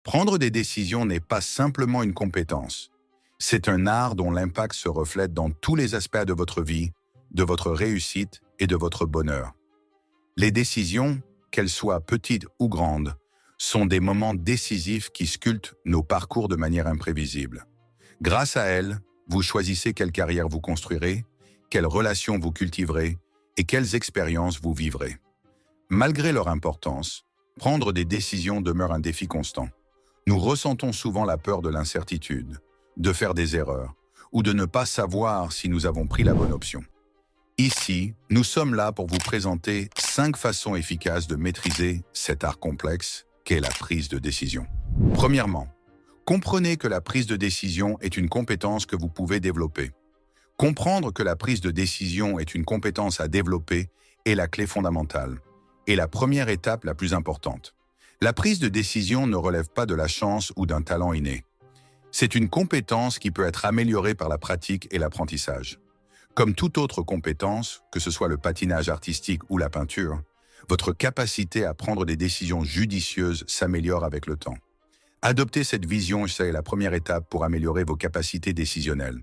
Prendre des décisions n'est pas simplement une compétence. C'est un art dont l'impact se reflète dans tous les aspects de votre vie, de votre réussite et de votre bonheur. Les décisions, qu'elles soient petites ou grandes, sont des moments décisifs qui sculptent nos parcours de manière imprévisible. Grâce à elles, vous choisissez quelle carrière vous construirez, quelles relations vous cultiverez et quelles expériences vous vivrez. Malgré leur importance, prendre des décisions demeure un défi constant. Nous ressentons souvent la peur de l'incertitude, de faire des erreurs ou de ne pas savoir si nous avons pris la bonne option. Ici, nous sommes là pour vous présenter 5 façons efficaces de maîtriser cet art complexe qu'est la prise de décision. Premièrement, comprenez que la prise de décision est une compétence que vous pouvez développer. Comprendre que la prise de décision est une compétence à développer est la clé fondamentale et la première étape la plus importante. La prise de décision ne relève pas de la chance ou d'un talent inné. C'est une compétence qui peut être améliorée par la pratique et l'apprentissage. Comme toute autre compétence, que ce soit le patinage artistique ou la peinture, votre capacité à prendre des décisions judicieuses s'améliore avec le temps. Adopter cette vision, c'est la première étape pour améliorer vos capacités décisionnelles.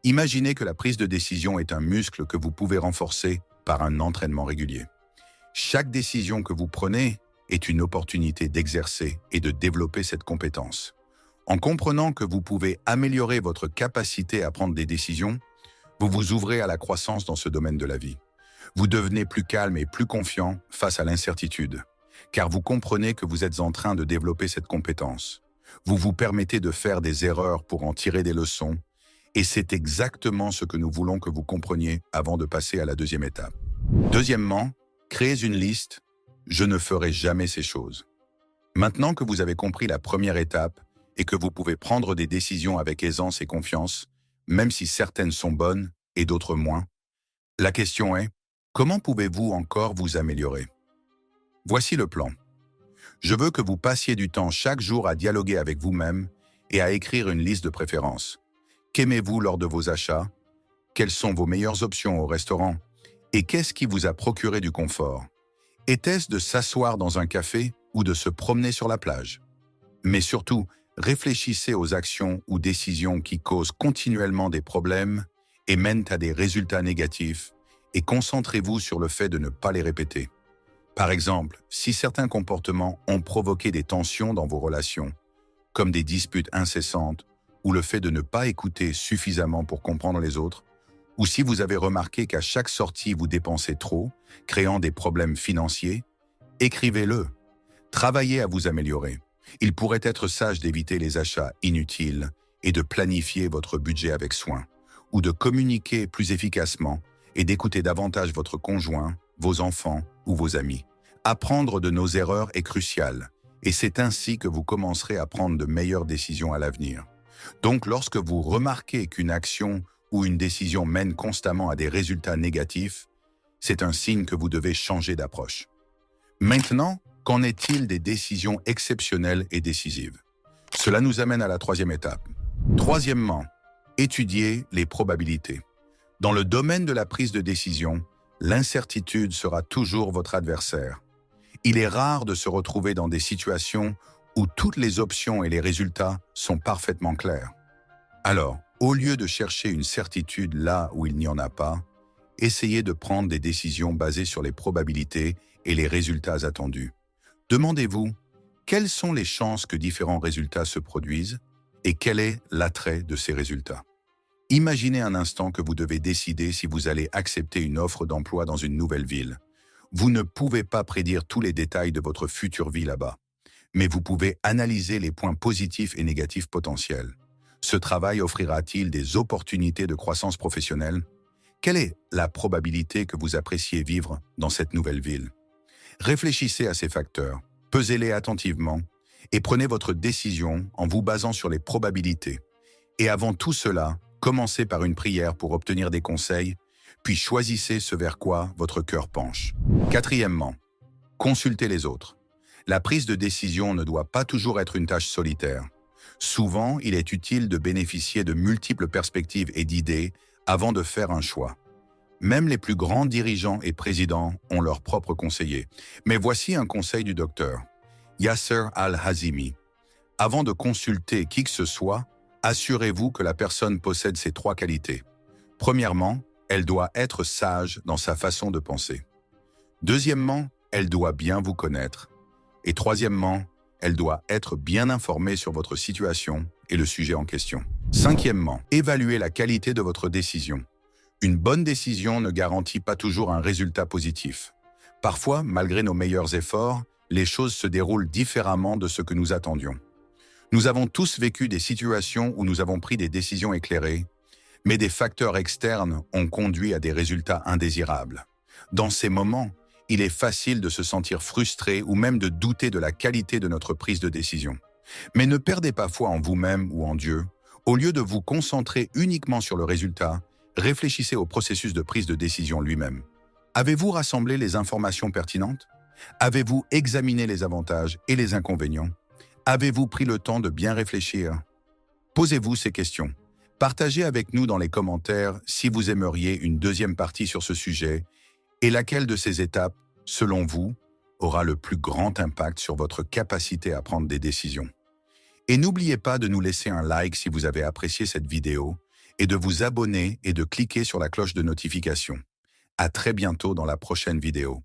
Imaginez que la prise de décision est un muscle que vous pouvez renforcer par un entraînement régulier. Chaque décision que vous prenez est une opportunité d'exercer et de développer cette compétence. En comprenant que vous pouvez améliorer votre capacité à prendre des décisions, vous vous ouvrez à la croissance dans ce domaine de la vie. Vous devenez plus calme et plus confiant face à l'incertitude, car vous comprenez que vous êtes en train de développer cette compétence. Vous vous permettez de faire des erreurs pour en tirer des leçons, et c'est exactement ce que nous voulons que vous compreniez avant de passer à la deuxième étape. Deuxièmement, créez une liste « Je ne ferai jamais ces choses ». Maintenant que vous avez compris la première étape et que vous pouvez prendre des décisions avec aisance et confiance, même si certaines sont bonnes et d'autres moins, la question est, comment pouvez-vous encore vous améliorer? Voici le plan. Je veux que vous passiez du temps chaque jour à dialoguer avec vous-même et à écrire une liste de préférences. Qu'aimez-vous lors de vos achats? Quelles sont vos meilleures options au restaurant? Et qu'est-ce qui vous a procuré du confort? Était-ce de s'asseoir dans un café ou de se promener sur la plage? Mais surtout, réfléchissez aux actions ou décisions qui causent continuellement des problèmes et mènent à des résultats négatifs et concentrez-vous sur le fait de ne pas les répéter. Par exemple, si certains comportements ont provoqué des tensions dans vos relations, comme des disputes incessantes ou le fait de ne pas écouter suffisamment pour comprendre les autres, ou si vous avez remarqué qu'à chaque sortie vous dépensez trop, créant des problèmes financiers, écrivez-le. Travaillez à vous améliorer. Il pourrait être sage d'éviter les achats inutiles et de planifier votre budget avec soin, ou de communiquer plus efficacement et d'écouter davantage votre conjoint, vos enfants ou vos amis. Apprendre de nos erreurs est crucial, et c'est ainsi que vous commencerez à prendre de meilleures décisions à l'avenir. Donc, lorsque vous remarquez qu'une action ou une décision mène constamment à des résultats négatifs, c'est un signe que vous devez changer d'approche. Maintenant, qu'en est-il des décisions exceptionnelles et décisives? Cela nous amène à la troisième étape. Troisièmement, étudiez les probabilités. Dans le domaine de la prise de décision, l'incertitude sera toujours votre adversaire. Il est rare de se retrouver dans des situations où toutes les options et les résultats sont parfaitement clairs. Alors, au lieu de chercher une certitude là où il n'y en a pas, essayez de prendre des décisions basées sur les probabilités et les résultats attendus. Demandez-vous, quelles sont les chances que différents résultats se produisent et quel est l'attrait de ces résultats? Imaginez un instant que vous devez décider si vous allez accepter une offre d'emploi dans une nouvelle ville. Vous ne pouvez pas prédire tous les détails de votre future vie là-bas, mais vous pouvez analyser les points positifs et négatifs potentiels. Ce travail offrira-t-il des opportunités de croissance professionnelle? Quelle est la probabilité que vous appréciez vivre dans cette nouvelle ville? Réfléchissez à ces facteurs, pesez-les attentivement et prenez votre décision en vous basant sur les probabilités. Et avant tout cela, commencez par une prière pour obtenir des conseils, puis choisissez ce vers quoi votre cœur penche. Quatrièmement, consultez les autres. La prise de décision ne doit pas toujours être une tâche solitaire. Souvent, il est utile de bénéficier de multiples perspectives et d'idées avant de faire un choix. Même les plus grands dirigeants et présidents ont leurs propres conseillers. Mais voici un conseil du docteur Yasser Al-Hazimi. Avant de consulter qui que ce soit, assurez-vous que la personne possède ces 3 qualités. Premièrement, elle doit être sage dans sa façon de penser. Deuxièmement, elle doit bien vous connaître. Et troisièmement, elle doit être bien informée sur votre situation et le sujet en question. Cinquièmement, évaluez la qualité de votre décision. Une bonne décision ne garantit pas toujours un résultat positif. Parfois, malgré nos meilleurs efforts, les choses se déroulent différemment de ce que nous attendions. Nous avons tous vécu des situations où nous avons pris des décisions éclairées, mais des facteurs externes ont conduit à des résultats indésirables. Dans ces moments, il est facile de se sentir frustré ou même de douter de la qualité de notre prise de décision. Mais ne perdez pas foi en vous-même ou en Dieu. Au lieu de vous concentrer uniquement sur le résultat, réfléchissez au processus de prise de décision lui-même. Avez-vous rassemblé les informations pertinentes? Avez-vous examiné les avantages et les inconvénients? Avez-vous pris le temps de bien réfléchir? Posez-vous ces questions. Partagez avec nous dans les commentaires si vous aimeriez une deuxième partie sur ce sujet et laquelle de ces étapes, selon vous, aura le plus grand impact sur votre capacité à prendre des décisions. Et n'oubliez pas de nous laisser un like si vous avez apprécié cette vidéo et de vous abonner et de cliquer sur la cloche de notification. À très bientôt dans la prochaine vidéo.